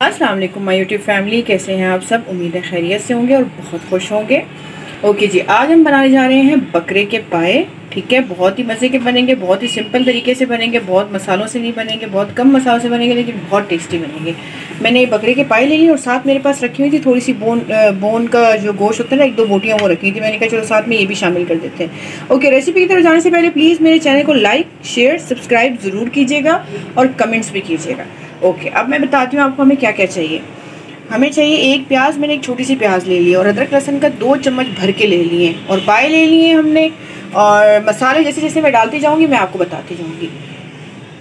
अस्सलाम वालेकुम my YouTube family, कैसे हैं आप सब। उम्मीद है खैरियत से होंगे और बहुत खुश होंगे। ओके जी, आज हम बनाने जा रहे हैं बकरे के पाए। ठीक है, बहुत ही मज़े के बनेंगे, बहुत ही सिंपल तरीके से बनेंगे, बहुत मसालों से नहीं बनेंगे, बहुत कम मसालों से बनेंगे, लेकिन बहुत टेस्टी बनेंगे। मैंने ये बकरे के पाए ले लिए और साथ मेरे पास रखी हुई थी थोड़ी सी बोन का जो गोश्त होता है ना, 1-2 बोटियाँ वो रखी थी। मैंने कहा चलो साथ में ये भी शामिल कर देते हैं। ओके, रेसिपी की तरफ जाने से पहले प्लीज़ मेरे चैनल को लाइक, शेयर, सब्सक्राइब ज़रूर कीजिएगा और कमेंट्स भी कीजिएगा। ओके, अब मैं बताती हूँ आपको हमें क्या क्या चाहिए। हमें चाहिए एक प्याज, मैंने एक छोटी सी प्याज ले ली, और अदरक लहसुन का 2 चम्मच भर के ले लिए, और पाए ले लिए हमने। और मसाले जैसे जैसे मैं डालती जाऊँगी मैं आपको बताती जाऊँगी।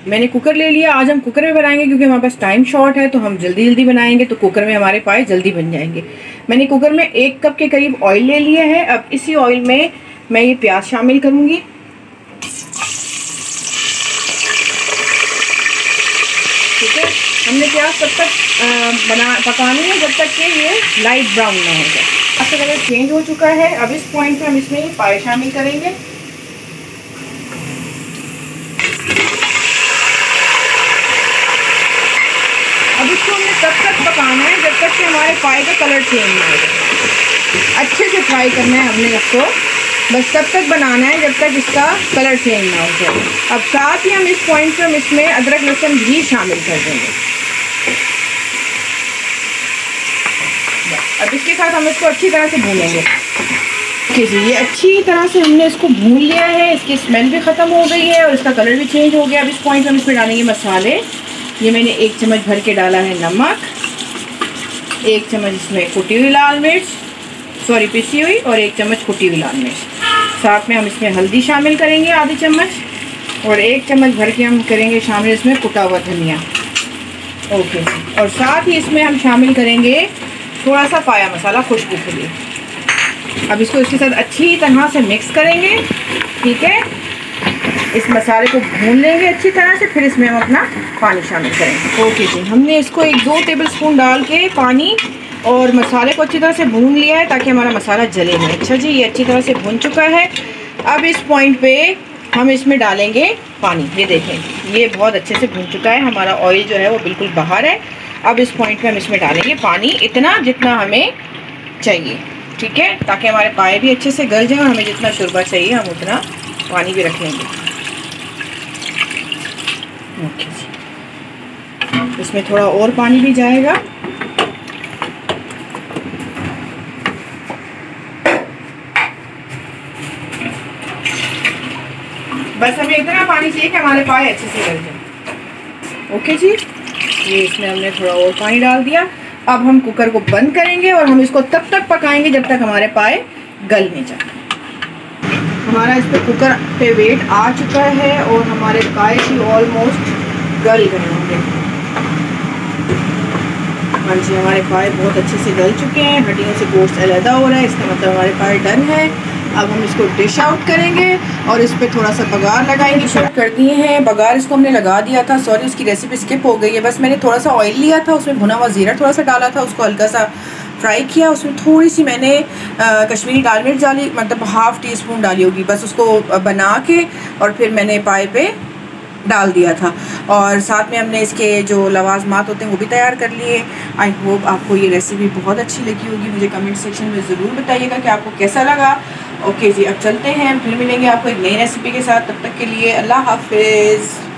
मैंने कुकर ले लिया। आज हम कुकर में बनाएंगे क्योंकि हमारे पास टाइम शॉर्ट है, तो हम जल्दी जल्दी बनाएंगे, तो कुकर में हमारे पाए जल्दी बन जाएंगे। मैंने कुकर में 1 कप के करीब ऑयल ले लिया है। अब इसी ऑयल में मैं ये प्याज शामिल करूँगी। ठीक है, हमने प्याज तब तक पकानी है जब तक कि ये लाइट ब्राउन ना हो जाए। अब तक कलर चेंज हो चुका है। अब इस पॉइंट पे हम इसमें पाए शामिल करेंगे। अब इसको हमने तब तक पकाना है जब तक कि हमारे पाए का कलर चेंज ना हो जाए। अच्छे से फ्राई करना है हमने इसको, बस तब तक बनाना है जब तक इसका कलर चेंज ना हो जाए। अब साथ ही हम इस पॉइंट पे हम इसमें अदरक लहसुन भी शामिल कर देंगे। अब इसके साथ हम इसको अच्छी तरह से भूनेंगे। ओके जी, ये अच्छी तरह से हमने इसको भून लिया है। इसकी स्मेल भी ख़त्म हो गई है और इसका कलर भी चेंज हो गया। अब इस पॉइंट पे हम इसमें डालेंगे मसाले। ये मैंने 1 चम्मच भर के डाला है नमक, 1 चम्मच इसमें कुटी हुई लाल मिर्च, पिसी हुई, और 1 चम्मच कुटी हुई लाल मिर्च। साथ में हम इसमें हल्दी शामिल करेंगे आधी चम्मच, और 1 चम्मच भर के हम करेंगे शामिल इसमें कुटा हुआ धनिया। ओके, और साथ ही इसमें हम शामिल करेंगे थोड़ा सा पाया मसाला खुशबू के लिए। अब इसको इसके साथ अच्छी तरह से मिक्स करेंगे। ठीक है, इस मसाले को भून लेंगे अच्छी तरह से, फिर इसमें हम अपना पानी शामिल करेंगे। ओके जी, हमने इसको 1-2 टेबलस्पून डाल के पानी और मसाले को अच्छी तरह से भून लिया है ताकि हमारा मसाला जले नहीं। अच्छा जी, ये अच्छी तरह से भून चुका है। अब इस पॉइंट पे हम इसमें डालेंगे पानी। ये देखें, ये बहुत अच्छे से भून चुका है, हमारा ऑयल जो है वो बिल्कुल बाहर है। अब इस पॉइंट पे हम इसमें डालेंगे पानी, इतना जितना हमें चाहिए। ठीक है, ताकि हमारे पाए भी अच्छे से गल जाए, और हमें जितना शोरबा चाहिए हम उतना पानी भी रख लेंगे। ओके जी, इसमें थोड़ा और पानी भी जाएगा। बस हमें इतना पानी चाहिए कि हमारे पाए अच्छे से गल जाए। ओके जी, ये इसमें हमने थोड़ा और पानी डाल दिया। अब हम कुकर को बंद करेंगे और हम इसको तब तक पकाएंगे जब तक हमारे पाए गल नहीं जाए। हमारा इस पे कुकर पे वेट आ चुका है और हमारे पाए भी ऑलमोस्ट गल गए होंगे। हाँ जी, हमारे पाए बहुत अच्छे से गल चुके हैं, हड्डियों से गोश्त अलहदा हो रहा है, इसका मतलब हमारे पाए डन है। अब हम इसको डिश आउट करेंगे और इस पर थोड़ा सा बघार लगाएंगे। शूट कर दिए हैं बघार, इसको हमने लगा दिया था। सॉरी, उसकी रेसिपी स्किप हो गई है। बस मैंने थोड़ा सा ऑयल लिया था, उसमें भुना हुआ ज़ीरा थोड़ा सा डाला था, उसको हल्का सा फ्राई किया। उसमें थोड़ी सी मैंने कश्मीरी लाल मिर्च डाली, मतलब ½ टीस्पून डाली होगी, बस उसको बना के और फिर मैंने पाए पे डाल दिया था। और साथ में हमने इसके जो लवाजमात होते हैं वो भी तैयार कर लिए। आई होप आपको ये रेसिपी बहुत अच्छी लगी होगी। मुझे कमेंट सेक्शन में ज़रूर बताइएगा कि आपको कैसा लगा। ओके जी, अब चलते हैं, फिर मिलेंगे आपको एक नई रेसिपी के साथ। तब तक के लिए अल्लाह हाफिज़।